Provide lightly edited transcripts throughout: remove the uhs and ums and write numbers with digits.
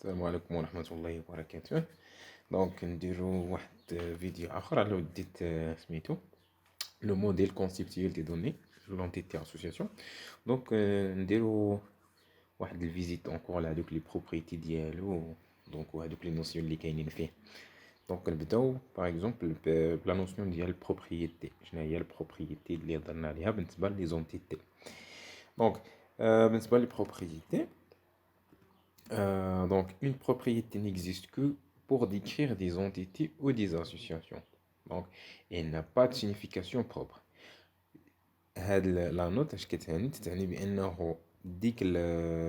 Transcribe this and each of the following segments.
السلام عليكم ورحمة الله وبركاته. دونك نديرو واحد فيديو آخر على وديت سميتو لو موديل كونسيبتويل دي دوني لونتيتي اسوسياسيون. دونك نديرو واحد الفيزيت اونكور على هادوك لي بروبريتي ديالو، دونك وهادوك لي نوسيون اللي كاينين فيه. دونك نبداو باغ اكزومبل بلا نوسيون ديال البروبريتي. شنو هي البروبريتي اللي هضرنا عليها بالنسبة لي زونتيتي؟ دونك بالنسبة لي بروبريتي، donc, une propriété n'existe que pour décrire des entités ou des associations. Donc, elle n'a pas de signification propre. La note تعني بأنه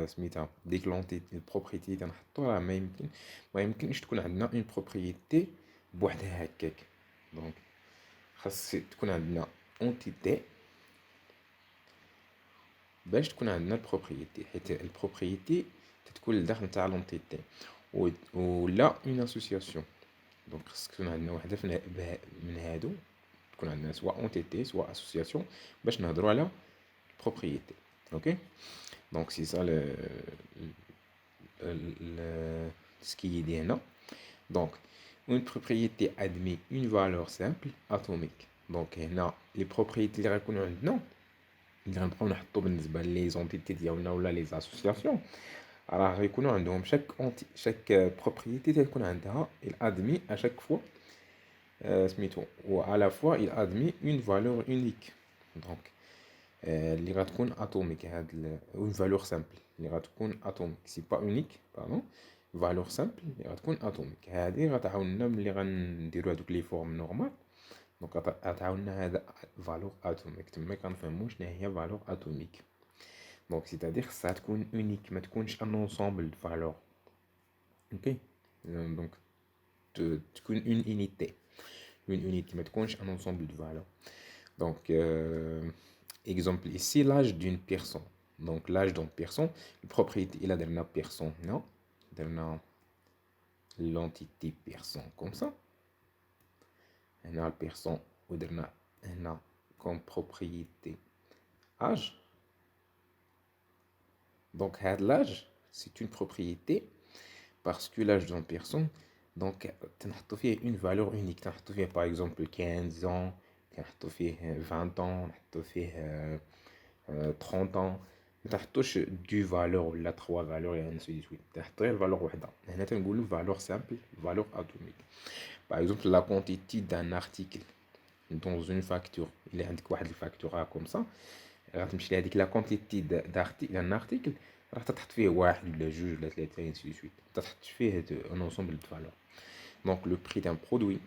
سميتها ديك لونتيتي البروبريتي اللي تنحطوها ما يمكنش تكون عندنا اون بروبريتي بوحدها هكاك. دونك خاص تكون عندنا اونتيتي باش تكون عندنا البروبريتي، حيت البروبريتي تتكون الداخل نتاع لونتيتي ولا اون اسوسياسيون. دونك خاص تكون عندنا وحده من هادو، تكون عندنا سواء اونتيتي سواء اسوسياسيون باش نهضروا على البروبريتي. اوكي، دونك سي سا ce qui est dit هنا. Donc une propriété admet une valeur simple atomique. Donc هنا les propriétés اللي غيكونوا عندنا اللي غنبقاو نحطو بالنسبه لي زونتيتي ديالنا ولا لي اسوسياسيون، راه غيكونوا عندهم chaque propriété تكون عندها il admet à chaque fois سميتو و à la fois il admet une valeur unique. donc اللي غتكون اتوميك هاد une valeur simple اللي غتكون اتوميك سي با unique pardon valeur simple اللي غتكون اتوميك. هادي غتعاوننا ملي غنديرو هادوك لي فورم نورمال. دونك غتعاوننا هذا valeur atomique تما كنفهمو شنو هي valeur atomique. دونك c'est-à-dire خصها تكون unique، ما تكونش un ensemble de valeurs. اوكي، دونك تكون une unité ما تكونش un ensemble de valeurs. donc exemple ici l'âge d'une personne. donc l'âge d'une personne البروبريتي الى درنا personne هنا درنا l'entité personne comme ça هنا البيرسون ودرنا هنا comme propriété âge. donc هاد l'âge c'est une propriété parce que l'âge d'une personne donc تنحطو فيه une valeur unique. تنحطو فيه par exemple 15 ans، تنحطو فيه 20 ans، نحطو فيه 30 ans. ما تنحطوش دو فالور ولا 3 فالور يعني سي سويت، تنحطو غير فالور وحده. هنا تنقولو valeur simple valeur atomique. par exemple la quantité d'un article dans une facture. il عندك واحد الفاكتوره كوم سا، غتمشي لهاديك لا كونتيتي دان ارتيكل، راح تحط فيه واحد ولا جوج ولا ثلاثه يعني سي سويت، تحط فيه ان انسومبل دو فالور. دونك لو بري دان برودوي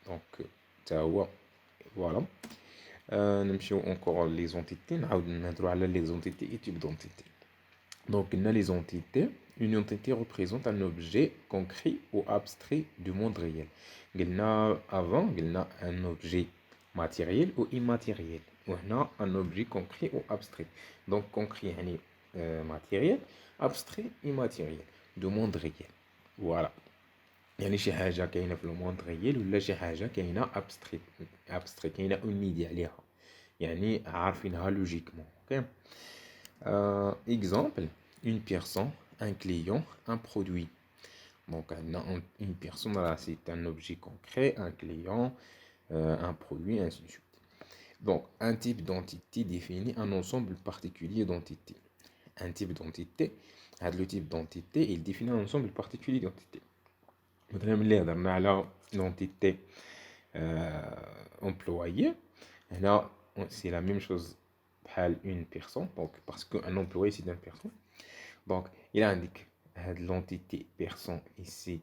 دونك تا هو فوالا. نمشيو اونكور لي زونتيتي، نعاود نهضروا على لي زونتيتي اي تيب دونتيتي. donc قلنا les entités, une entité représente un objet concret ou abstrait du monde réel. قلنا avant قلنا un objet matériel ou immatériel، وهنا un objet concret ou abstrait. donc concret يعني matériel، abstrait immatériel du monde réel. voilà، يعني شي حاجه كاينه في الموند ريال ولا شي حاجه كاينه abstrait كاينه اون ايدي عليها، يعني عارفينها لوجيكمون. اوكي، exemple une personne un client un produit. donc une personne là c'est un objet concret, un client un produit ainsi de suite. donc un type d'entité définit un ensemble particulier d'entités. un type d'entité، le type d'entité il définit un ensemble particulier d'entités. مثلا ملي هضرنا على l'entité employé، هنا c'est la même chose بحال une personne. donc parce que un employé c'est une personne. donc il عندك هاد l'entité personne ici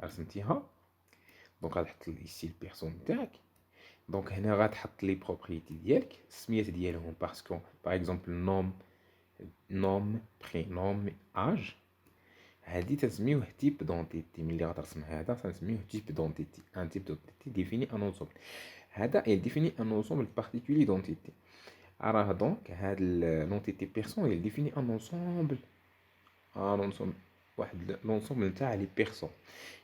رسمتيها، دونك غتحط ici البيرسون تاعك. دونك هنا غتحط لي بروبريتي ديالك السميات ديالهم باسكو باغ اكزومبل نوم برينوم اج. هادي تسميوه تيب دونتيتي. ملي غترسم هذا تنسميوه تيب دونتيتي. ان تيب دونتيتي ديفيني ان انسومبل، هذا il définit un ensemble particulier d'entités. راه دونك هاد l'entité personne il définit un ensemble واحد l'ensemble نتاع لي بيرسون.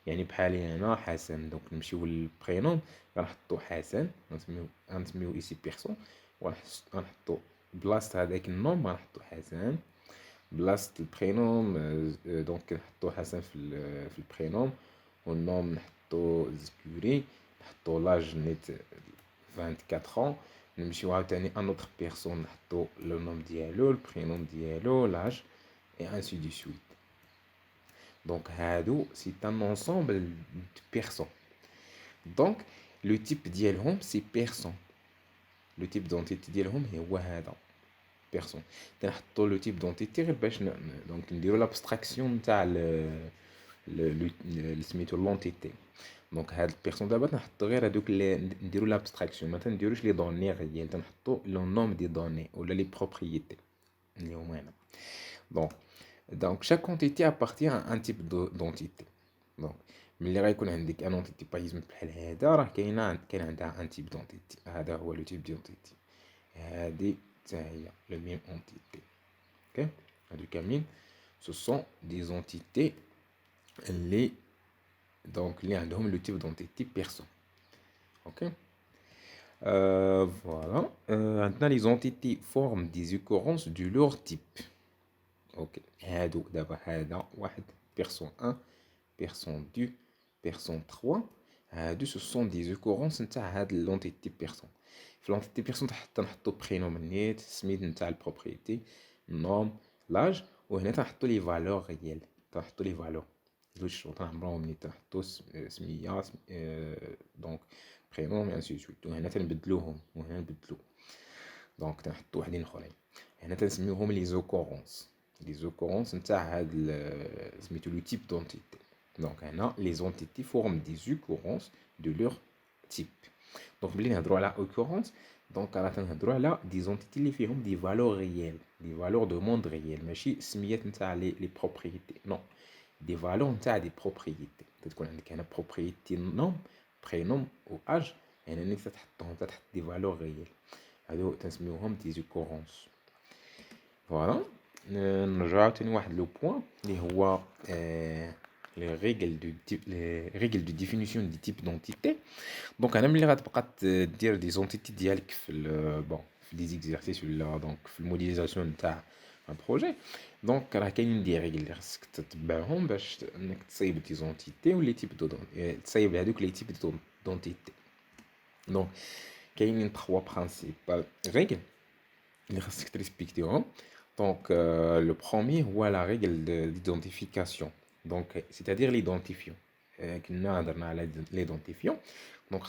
يعني بحال هنا حسن، دونك نمشيو للبرينوم غنحطو حسن، غنسميو ايسي بيرسون، وغنحطو بلاصه هذاك النوم غنحطو حسن. بلاصة البرينوم دونك نحطو حسن في البرينوم، والنوم نحطو زكوري، نحطو لاج نيت 24 ans. نمشيو عاوتاني ان اوتر بيرسون نحطو لو نوم ديالو، البرينوم ديالو، لاج، et ainsi de suite. Donc هادو سي ان ensemble de personnes. Donc le type ديالهم سي بيرسون، لو تيب دونتيتي ديالهم هو هذا بيرسون. كنحطوا لو تيب دونتيتي غير باش دونك نديرو لابستراكسيون نتاع سميتو لونتيتي. دونك هاد البيرسون دابا تنحطو غير هادوك نديرو لابستراكسيون، ما تنديروش لي دوني ريال، تنحطو لو نوم دي دوني ولا لي بروبريتي اللي هما هنا. دونك chaque entité appartient à un type d'entité. دونك ملي غيكون عندك ان اونتيتي باغ اكزومبل بحال هذا، راه كاين عندها ان تيب دونتيتي، هذا هو لو تيب دونتيتي. هادي حتى هي لو ميم اونتيتي. اوكي، هادو كاملين سو سون دي زونتيتي اللي دونك اللي عندهم لو تيب دونتيتي بيرسون. اوكي فوالا. عندنا لي زونتيتي فورم دي زيكورونس دو لور تيب. اوكي، هادو دابا هذا واحد بيرسون 1، بيرسون 2، بيرسون 3. هادو سو سون دي زيكورونس نتاع هاد لونتيتي بيرسون. في لونتيتي بيرسون حتى نحطو برينوم نيت، سميت نتاع البروبريتي، نوم، لاج، وهنا تنحطو لي فالور ريال، تنحطو لي فالور زوج شروط تنعمروهم نيت، تنحطو سمية دونك برينوم انسي سويت، وهنا تنبدلوهم وهنا نبدلو، دونك تنحطو وحدين اخرين. هنا تنسميوهم لي زوكورونس، لي زوكورونس نتاع هاد سميتو لو تيب دونتيتي. دونك هنا لي زونتيتي فورم دي زوكورونس دو لور تيب. دونك ملي نهضروا على اوكورونس، دونك راه تنهضروا على دي زونتيتي اللي فيهم دي فالور ريال، دي فالور دو موند ريال، ماشي سميات نتاع لي بروبريتي، نو، دي فالور نتاع دي بروبريتي. تكون عندك هنا بروبريتي نوم، برينوم و اج، هنا اللي تحطهم تحط دي فالور ريال، هادو تنسميوهم دي زوكورونس. فوالا. نرجعو عاوتاني واحد لو بوين اللي هو les règles de définition du type d'entité. Donc انا ملي غتبقى دير دي زونتيتي ديالك في بون في دي زيكزارسيس ولا دونك في الموديليزاسيون نتاع ان بروجي، دونك راه كاينين دي ريغل اللي خاصك تتبعهم باش انك تصايب دي زونتيتي ولي تيب دو تصايب هذوك لي تيب دونتيتي. دونك كاينين 3 برينسيبال ريغل اللي خاصك تريسبكتيهم. Donc, le premier, voilà la règle d'identification. Donc, c'est-à-dire l'identifiant. كنا هضرنا على l'identifiant. Donc,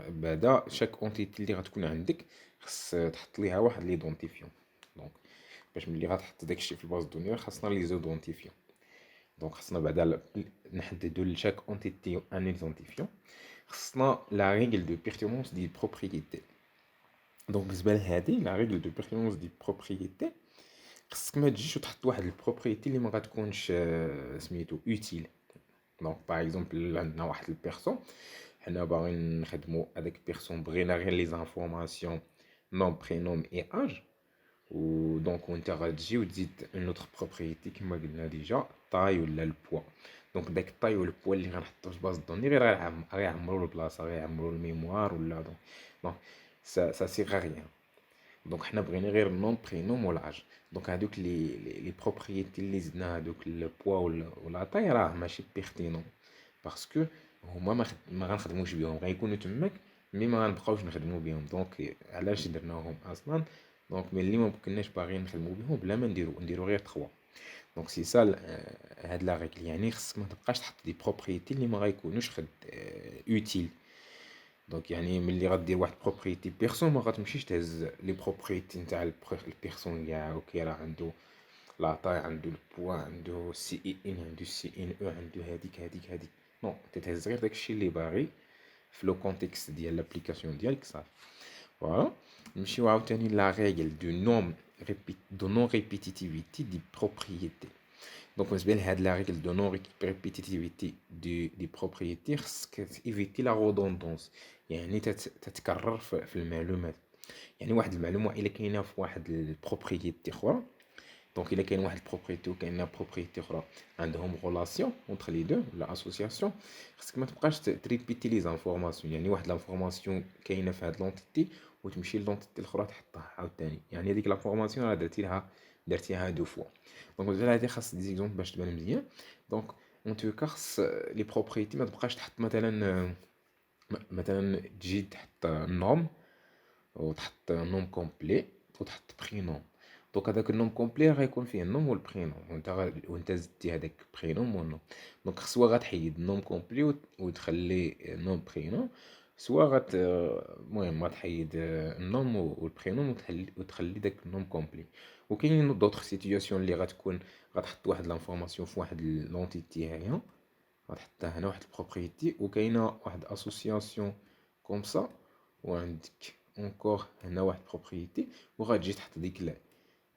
بعدا chaque entité اللي غتكون عندك خاص تحط ليها واحد l'identifiant. Donc, باش ملي غتحط داكشي في الباز دوني خاصنا لي زيدونتيفيون. دونك خاصنا بعدا نحددو لشاك entité ان identifiant. خاصنا la règle de pertinence des propriétés. Donc, بالنسبه لهادي la règle de pertinence des propriétés، خاصك ما تجيش وتحط واحد البروبريتي اللي ما غتكونش سميتو اوتيل. دونك باغ اكزومبل عندنا واحد البيرسون، حنا باغيين نخدمو هذاك البيرسون، بغينا غير لي زانفورماسيون نوم برينوم اي اج، و دونك وانت غتجي وتزيد اون اوتر بروبريتي كما قلنا ديجا طاي ولا البوا. دونك داك الطاي والبوا اللي غنحطو في باز دوني غير غيعمرو البلاصه، غيعمرو الميموار ولا دونك سا سيغ ريان. دونك حنا بغينا غير النوم برينوم ولاج. دونك هادوك لي بروبريتي اللي زدنا هادوك البوا ولا طاي راه ماشي بيرتينون، باسكو هما ما غنخدموش بهم، غيكونوا تماك مي ما غنبقاوش نخدمو بهم. دونك علاش درناهم اصلا؟ دونك ملي ما كناش باغيين نخدمو بهم بلا ما نديرو غير 3. دونك سي سا هاد لا ريغل، يعني خصك ما تبقاش تحط دي بروبريتي اللي ما غيكونوش اوتيل. دونك يعني ملي غدير واحد بروبريتي بيرسون ما غتمشيش تهز لي بروبريتي نتاع البيرسون كاع. اوكي، راه عنده لا طاي، عنده البوا، عنده سي اي ان، عنده سي ان او، عنده هاديك نو، تتهز غير داكشي اللي باغي في لو كونتكست ديال لابليكاسيون ديالك صافي. فوالا. نمشيو عاوتاني لا ريغل دو نون ريبيتيتيفيتي دي بروبريتي. دونك بالنسبه لهاد لا ريغل دو نون ريبيتيتيفيتي دي بروبريتي، خصك ايفيتي لا رودوندونس، يعني تتكرر في المعلومات. يعني واحد المعلومه الا كاينه في واحد البروبريتي اخرى، دونك الا كاين واحد البروبريتي وكاينه بروبريتي اخرى عندهم ريلاسيون اونتر لي دو ولا اسوسياسيون، خصك ما تبقاش تريبيتي لي زانفورماسيون. يعني واحد لانفورماسيون كاينه في هاد لونتيتي وتمشي لونتيتي الاخرى تحطها عاوتاني، يعني هذيك لانفورماسيون راه درتي لها درتيها دو فوا. دونك مثلا هادي خاص دي زيكزومبل باش تبان مزيان. دونك اون تو كا خاص لي بروبريتي ما تبقاش تحط مثلا مثلا تجي تحط نوم وتحط نوم كومبلي وتحط برينوم. دونك هذاك النوم كومبلي غيكون فيه النوم والبرينوم وانت زدتي هذاك برينوم والنوم. دونك سوا غتحيد النوم كومبلي وتخلي نوم برينوم، سوا المهم غتحيد النوم والبرينوم وتخلي داك النوم كومبلي. وكاينين دوطخ سيتوياسيون اللي غتكون غتحط واحد لانفورماسيون في واحد لونتيتي هنا، غتحطها هنا واحد البروبريتي، وكاينه واحد اسوسياسيون كوم سا، وعندك اونكور هنا واحد بروبريتي، وغتجي تحط ديك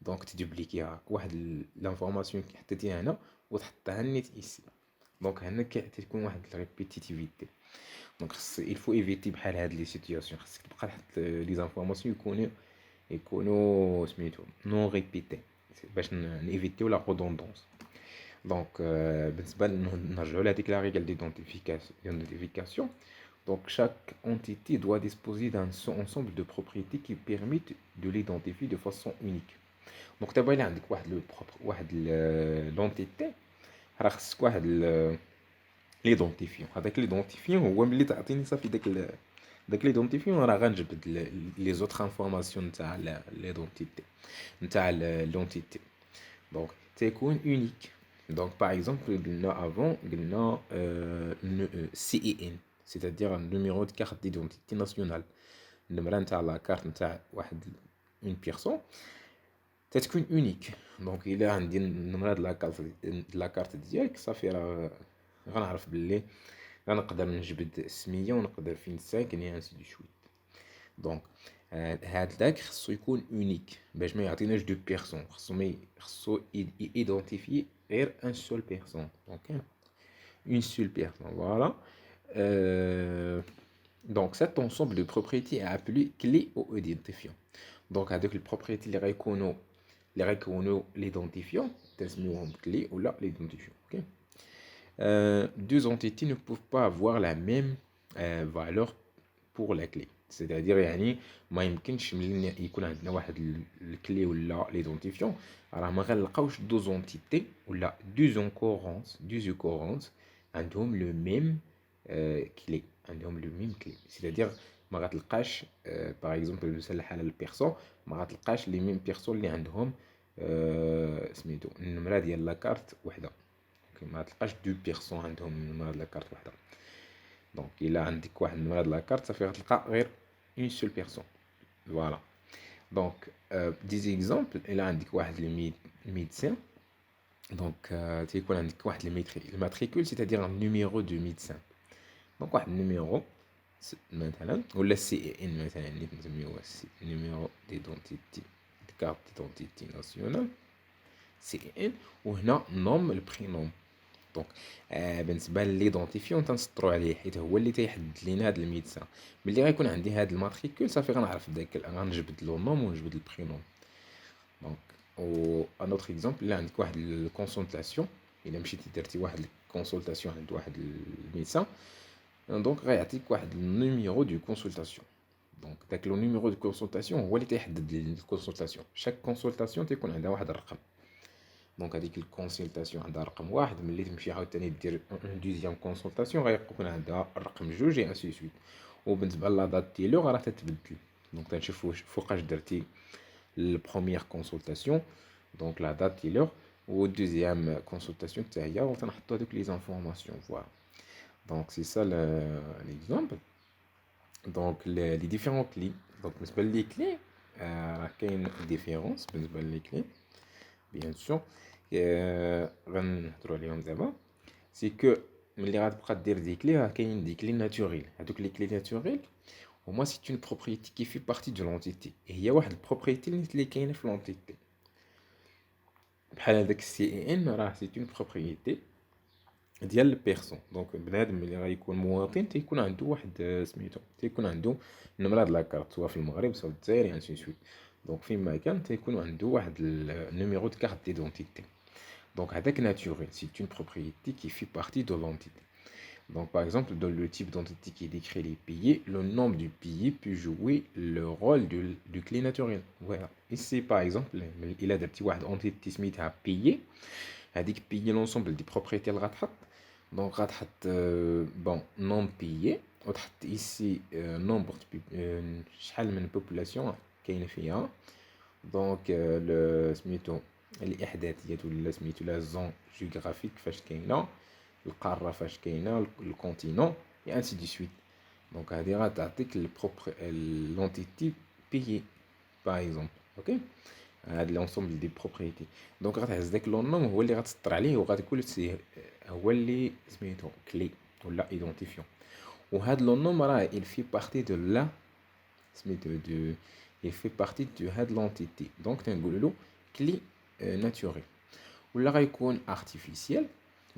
دونك تدوبليكيها واحد لانفورماسيون اللي حطيتيها هنا وتحطها نيت ايسي. دونك هنا كتكون واحد الريبيتيتيفيتي. دونك خص الفو ايفيتي بحال هاد لي سيتوياسيون، خصك تبقى تحط لي زانفورماسيون يكونوا سميتو نون ريبيتي باش نيفيتيو لا رودوندونس. دونك بالنسبه نرجعوا لهاديك لا ريغل d'identification. Donc chaque entité doit disposer d'un ensemble de propriétés qui permettent de l'identifier de façon unique. Donc دابا الا عندك واحد l'entité راه خصك واحد ليدونتيفيون. هذاك ليدونتيفيون هو ملي تعطيني صافي داك ليدونتيفيون راه غنجبد لي زوتر انفورماسيون نتاع ليدونتيتي نتاع لونتيتي. دونك تيكون اونيك. دونك باغ اكزومبل قلنا افون قلنا CIN c'est-à-dire un numéro de carte d'identité nationale. النمره نتاع لا كارت نتاع واحد اون بيرسون تتكون اونيك. دونك الا عندي النمره د لا كارت ديالك صافي راه غنعرف باللي غنقدر نجبد السميه ونقدر فين ساكن اي انسي دو سويت. دونك هذاك خصو يكون اونيك باش ما يعطيناش دو بيرسون، خصو ايدونتيفي غير ان سول بيرسون. دونك une seule personne, voilà. Donc cet ensemble de propriétés est appelé clé ou identifiant. Donc avec les propriétés les reconnaissent l'identifiant تسميوهم clé ou là l'identifiant. Ok. Deux entités ne peuvent pas avoir la même valeur pour la clé. C'est-à-dire يعني ما يمكنش ملي يكون عندنا واحد الكلي ولا ليدونتيفيون راه ما غنلقاوش دوز اونتيتي ولا دوز اوكورونس عندهم لو ميم كلي، عندهم لو ميم كلي. c'est-à-dire ما غتلقاش باغ اكزومبل مثال الحاله البيرسون ما غتلقاش لي ميم بيرسون اللي عندهم سميتو النمره ديال لا كارت وحده. ما غتلقاش دو بيرسون عندهم النمره ديال لا كارت وحده. دونك الا عندك واحد النمره ديال لا كارت صافي غتلقى غير اون سول بيرسون. فوالا. دونك دي زيكزامبل الا عندك واحد لي ميدسان دونك تيكون عندك واحد الماتريكول c'est-à-dire un numéro de médecin. دونك واحد النيميرو مثلا ولا CIN مثلا اللي نسميوه numéro d'identité de carte d'identité nationale CIN، وهنا نوم البرينوم. دونك بالنسبه ليدونتيفيون تنسطروا عليه حيت هو اللي تيحدد لينا هذا الميدسان. ملي غيكون عندي هذا الماتريكول صافي غنعرف داك غنجبد له النوم ونجبد البرينوم. دونك و ان اوتر اكزامبل الا عندك واحد الكونسلطاسيون، الا مشيتي درتي واحد الكونسلطاسيون عند واحد الميدسان دونك غيعطيك واحد النيميرو دو كونسلطاسيون. دونك داك لو نيميرو دو كونسلطاسيون هو اللي تيحدد الكونسلطاسيون. شاك كونسلطاسيون تيكون عندها واحد الرقم. دونك هذيك الكونسلطاسيون عندها رقم واحد، ملي تمشي عاوتاني دير اون دوزيام كونسلطاسيون غيكون عندها الرقم جوج اي انسي سويت. وبالنسبه لا دات ديالو راه تتبدل. دونك تنشوف فوقاش درتي البروميير كونسلطاسيون دونك لا دات ديالو والدوزيام كونسلطاسيون حتى هي وتنحطوا هذوك لي زانفورماسيون. فوالا. دونك سي سا ليكزامبل. دونك لي ديفيرون كلي. دونك بالنسبه لي كلي راه كاين ديفيرونس بالنسبه لي كلي بيان سور غنهضروا عليهم دابا. سي كو ملي غتبقى دير دي كلي راه كاين دي كلي ناتوريل. هذوك لي كلي ناتوريل هما سي اون بروبريتي كي في بارتي دو لونتيتي، هي واحد البروبريتي اللي كاينه في لونتيتي. بحال هذاك CIN راه سي اون بروبريتي ديال البيرسون. دونك بنادم ملي غيكون مواطن تيكون عنده واحد سميتو تيكون عنده النمره د لا كارت سواء في المغرب سواء في الجزائر انسي سويت. دونك فين ما كان تيكون عنده واحد النيميرو دو كارت ديدونتيتي. دونك هذاك ناتوريل سي اون بروبريتي كي في بارتي دو لونتيتي. Donc, par exemple, dans le type d'entité qui décrit les piliers, le nombre du pilier peut jouer le rôle du clé naturel. Voilà. Ici, par exemple, il a des petits entité smith à pilier. هذيك piller l'ensemble des propriétés اللي غتحط. Donc غتحط bon nom pillé وتحط ici nombre شحال من population كاينه فيها. Donc le سميتو الاحداثيات ولا سميتو لا زون جيوغرافيك فاش كاينه, القاره فاش كاينه, الكونتينون et ainsi de suite. Donc هذه غتعطيك l'entité pillée par exemple. OK. هاد لونسومبل دي بروبريتي. دونك غتهز داك لو نوم هو اللي غتسطر عليه وغتقول سي هو اللي سميتو كلي ولا ايدونتيفيون. وهاد لو نوم راه il fait partie de la سميتو دو il fait partie de هاد لونتيتي. دونك تنقولوا له كلي ناتوريل ولا غيكون artificiel.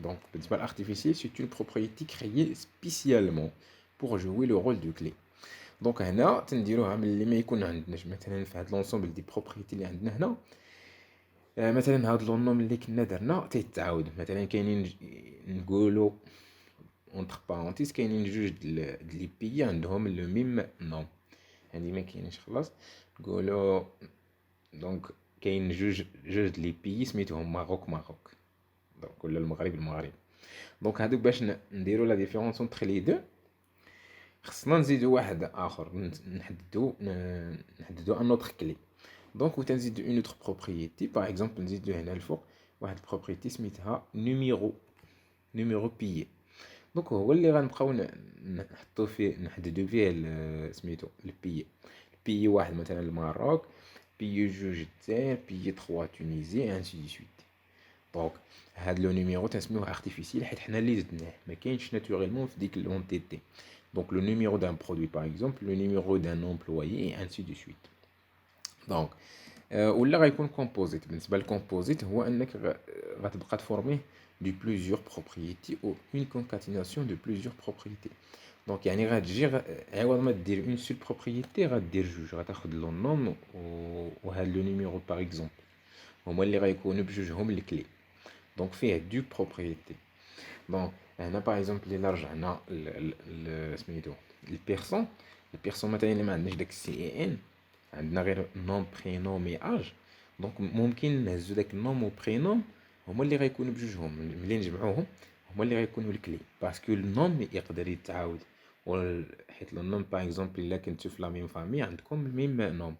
Donc بالنسبه للارتيفيسيال سي une propriété créée spécialement pour jouer le rôle de clé. دونك هنا تنديروها ملي ما يكون عندناش مثلا في هاد لونسومبل دي بروبريتي اللي عندنا هنا. مثلا هاد لونوم اللي كنا درنا تيتعاود. مثلا كاينين نقولوا اونتر بارونتيز كاينين جوج د لي بيي عندهم لو ميم نوم. هادي ما كاينش خلاص نقولوا. دونك كاين جوج د لي بيي سميتهم ماروك دونك ولا المغرب. دونك هادوك باش نديروا لا ديفيرونس اونتر لي دو خصنا نزيدو واحد اخر نحددو ان اوتر كلي. دونك وتنزيدو اون اوتر بروبريتي. باغ اكزومبل نزيدو هنا الفوق واحد البروبريتي سميتها نيميرو بيي. دونك هو اللي غنبقاو نحطو فيه نحددو فيه سميتو البيي واحد مثلا الماروك, بيي جوج الجزائر, بيي 3 تونيزي انسي دي سويت. دونك هاد لو نيميرو تنسميوه ارتيفيسيال حيت حنا اللي زدناه, ما كاينش ناتوريلمون في ديك لونتيتي. Donc le numéro d'un produit par exemple, le numéro d'un employé et ainsi de suite. Donc ولا غيكون composite. بالنسبه للكومبوزيت هو انك غتبقى تفورميه de plusieurs propriétés ou une concaténation de plusieurs propriétés. Donc يعني غتجي عوض ما دير une seule propriété غدير جوج. غتاخد لو نوم وهاد لو نيميرو باغ اكزومبل هما اللي غيكونوا بجوجهم الكلي. دونك فيه دو بروبريتي. دونك هنا باغ اكزومبل الا رجعنا سميتو البيرسون مثلا اللي ما عندناش داك السي اي ان, عندنا غير نوم برينوم اي اج. دونك ممكن نهزو داك النوم و برينوم هما اللي غيكونوا بجوجهم. ملي نجمعوهم هما اللي غيكونوا الكلي باسكو النوم يقدر يتعاود. حيت النوم باغ اكزومبل الا كنتو في لا ميم فامي عندكم الميم نوم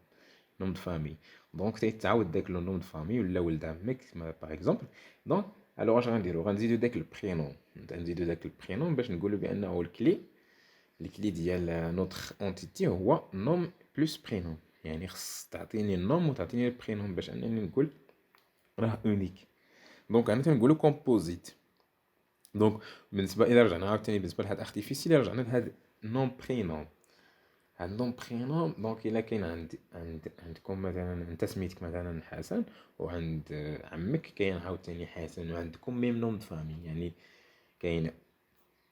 دو فامي. دونك تيتعاود داك لو نوم دو فامي ولا ولد عمك باغ اكزومبل. دونك الوغ اش غنديرو غنزيدو داك البرينوم. نزيدو داك البرينوم باش نقولوا بانه الكلي ديال نوتر اونتيتي هو نوم بلس برينوم. يعني خص تعطيني النوم وتعطيني البرينوم باش انني نقول راه اونيك. دونك انا تنقولوا كومبوزيت. دونك بالنسبه الى رجعنا عاوتاني بالنسبه لهاد ارتيفيسيال رجعنا لهاد نوم برينوم. هاد نوم برينوم دونك الا كاين عندكم مثلا انت سميتك مثلا حسن وعند عمك كاين عاوتاني حسن وعندكم ميم نوم دو فامي. يعني كاين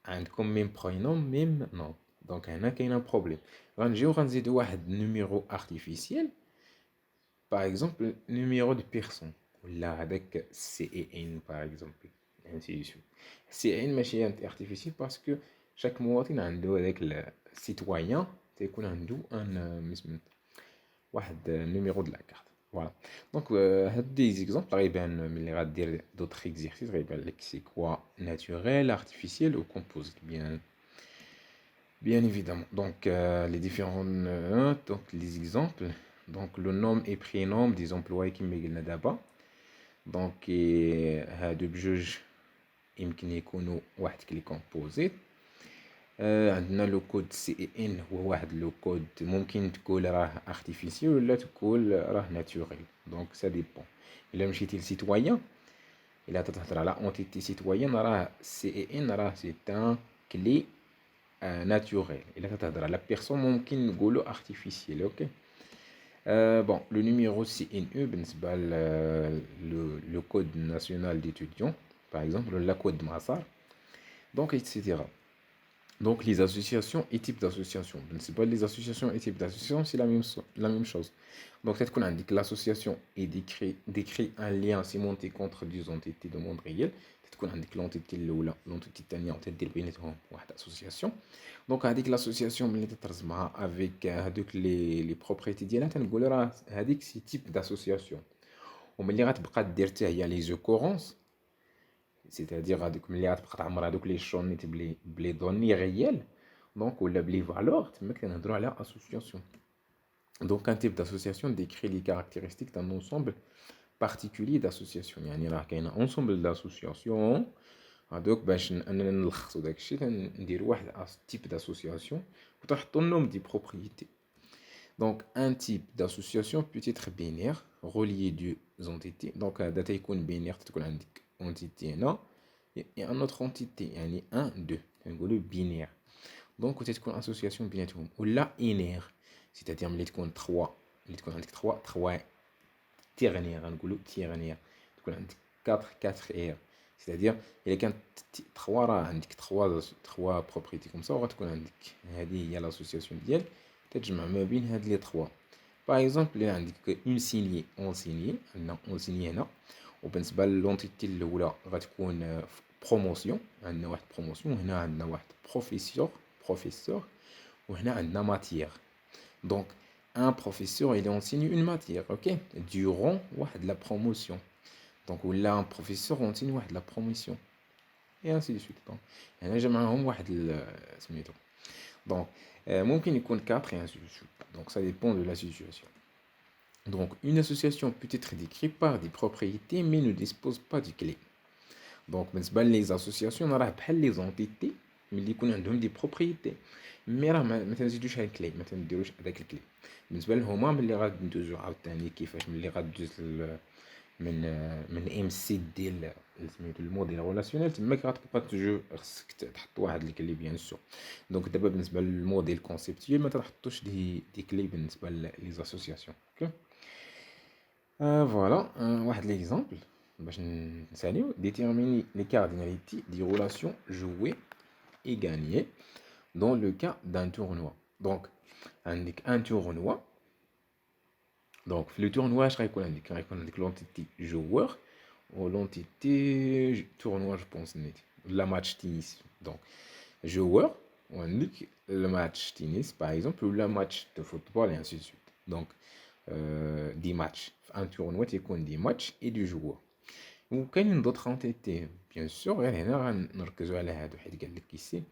عندكم ميم برينوم ميم نوم. دونك هنا كاين بروبليم. غنجيو غنزيدو واحد نيميرو ارتيفيسيال باغ اكزومبل نيميرو دو بيرسون ولا هذاك سي اي ان باغ اكزومبل انسي سو. سي اي ان ماشي ارتيفيسيال باسكو شاك مواطن عنده هذاك السيتويان تيكون عنده ان واحد نيميرو د لا كارت. فوالا. دونك هاد دي زيكزامبل غيبان ملي غادير دوطخ اكزيرسيس غيبان لك سي كوا ناتوريل ارتيفيسيال او كومبوزيت. Bien évidemment. Donc, les différents donc les exemples. Donc, le nom et prénom des employés qui m'égale d'abord. Donc, هادو بجوج يمكن يكونوا واحد كلي كومبوزيت. عندنا لو كود سي اي ان هو واحد لو كود ممكن تقول راه ارتيفيسيال ولا تقول راه ناتوريل. دونك سا ديبون. الا مشيتي لسيتويان الا تتهضر على اونتيتي سيتويان راه سي اي ان راه سي ان كلي ناتوريل. الا تتهضر على بيرسون ممكن نقولوا ارتيفيسيال. اوكي. بون لو نيميرو سي ان او بالنسبه لو كود ناسيونال ديتوديون باغ اكزومبل ولا كود مسار. دونك ايتترا. Donc les associations et types d'associations. Les associations et types d'associations, c'est la même chose. Donc peut-être qu'on indique l'association et décrit un lien cimenté contre des entités de monde réel. تكون عندك لونتيتي الاولى لونتيتي الثانيه وتدير بيناتهم واحد اسوسياسيون. دونك هذيك لاسوسياسيون ملي تترجمها افيك هذوك لي بروبريتي ديالها تنقول راه هذيك سي تيب داسوسياسيون. وملي غتبقى دير حتى هي لي زوكورونس سيتادير هذوك ملي غتبقى تعمر هذوك لي شونيت بلي دوني غيال دونك ولا بلي فالور تما كنهضروا على اسوسياسيون. Donc, un type d'association décrit les caractéristiques d'un ensemble particulier d'associations. يعني راه كاين ensemble d'associations هذوك باش اننا نلخصوا داك الشيء نديروا واحد type d'association وتحطوا لهم دي propriétés. Donc, un type d'association peut être binaire, relié deux entités. Donc, هذا تيكون binaire تكون عندك entité هنا et un autre entité يعني 1 2 كنقولوا binaire. Donc, تتكون association بيناتهم ولا inaire. C'est-à-dire ملي تكون 3 ملي تكون عندك 3 تيرنيير غنقولوا تيرنيير تكون عندك 4 اير. C'est-à-dire الا كانت 3 راه عندك 3 بروبريتي كوم سا وغتكون عندك هذه هي لاسوسياسيون ديالك تتجمع ما بين هاد لي 3. باغ اكزومبل الا عندك اون سيني اون سيني عندنا اون سيني هنا وبالنسبه للونتيتي الاولى غتكون بروموسيون عندنا واحد بروموسيون وهنا عندنا واحد بروفيسور وهنا عندنا ماتيير. Donc, un professeur, il enseigne une matière, ok, durant la promotion. Donc, là, un professeur enseigne la promotion. Et ainsi de suite. Donc, il y a jamais un Donc, ممكن يكون 4 et ainsi de suite. Donc, ça dépend de la situation. Donc, une association peut être décrite par des propriétés, mais ne dispose pas de clés. Donc, les associations, on a les entités, mais ils ont des propriétés. مي راه ما تنزيدوش هاد الكلي ما تنديروش هذاك الكلي بالنسبه لهما ملي غندوزو عاوتاني كيفاش ملي غدوز من ام سي ديال سميتو الموديل ريلاسيونيل تماك غتبقى توجو خصك تحط واحد الكلي بيان سور. دونك دابا بالنسبه للموديل كونسيبتيال ما تحطوش دي كلي بالنسبه لي زاسوسياسيون. اوكي فوالا واحد ليكزامبل باش نساليو ديتيرميني لي كارديناليتي دي ريلاسيون جوي اي غانيي dans le cas d'un tournoi. Donc, un tournoi. Donc, le tournoi, je reconnais l'entité joueur ou l'entité tournoi, je pense, la match tennis. Donc, joueur, on indique le match tennis, par exemple, ou le match de football, et ainsi de suite. Donc, des matchs. Un tournoi, c'est qu'on des matchs et du joueur. Ou quand il y a d'autres entités, bien sûr, il y a un ici.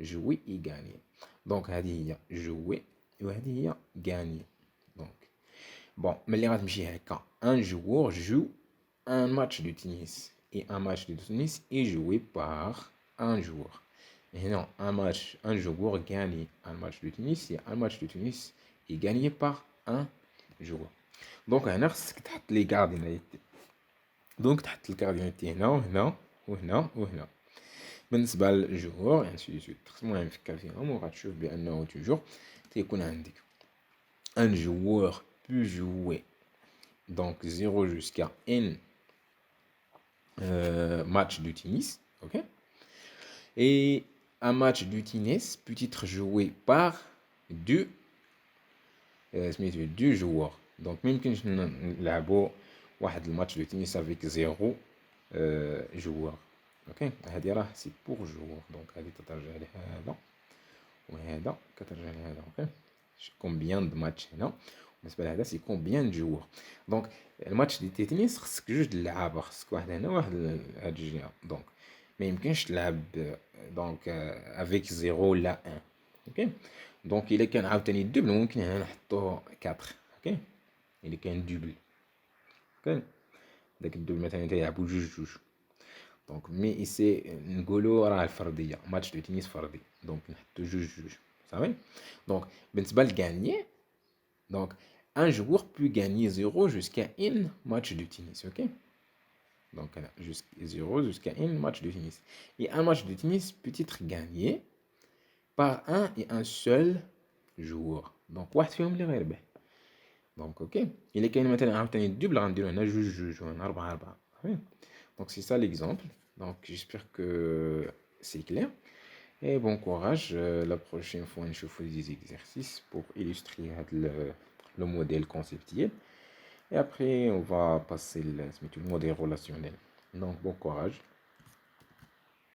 Jouer et gagner. Donc, هذه هي jouer وهذه هي gagner. Donc, bon, mais les règles un joueur joue un match de tennis et un match de tennis est joué par un joueur. Et non, un joueur gagne un match de tennis et un match de tennis est gagné par un joueur. Donc, هنا خصك تحط les cardinalités. Donc, تحط الكارديناليتي هنا وهنا وهنا وهنا. بالنسبه للجوور انسي دو سويت المهم نفكر فيهم وغتشوف بانه توجور تيكون عندك ان جوور بو جوي دونك 0 jusqu'à n match de tennis, ok, et un match de tennis peut être joué par deux joueurs. Donc même quand je نلعبوا واحد الماتش دو تنس avec 0 joueur. اوكي هذه راه سي بور جوور. دونك هذه تترجع لهذا وهذا كترجع لهذا. اوكي كومبيان دو ماتش هنا بالنسبه لهذا سي كومبيان دو جوور. دونك الماتش ديال التنس خصك جوج د اللعابه خصك واحد هنا واحد هاد الجهه. دونك ما يمكنش تلعب دونك افيك 0 ولا 1. اوكي دونك الا كان عاوتاني الدوبل ممكن هنا نحطوه 4. اوكي الا كان دوبل اوكي داك الدوبل مثلا تيلعبوا جوج. دونك مي ايسي نقولوا راه الفرديه ماتش دو تنس فردي دونك نحطو جوج صافي. دونك بالنسبه لغانيي دونك un joueur peut gagner 0 jusqu'à un match de tennis. Ok, donc 0 jusqu'à un match de tennis. Et un match de tennis peut être gagné par un et un seul joueur. Donc واحد فيهم اللي غيربح. دونك اوكي الا كاين مثلا عاوتاني الدوبل غنديرو هنا جوج وهنا 4. Donc c'est ça l'exemple. Donc j'espère que c'est clair. Et bon courage. La prochaine fois, je ferai des exercices pour illustrer le modèle conceptuel. Et après, on va passer le modèle relationnel. Donc bon courage.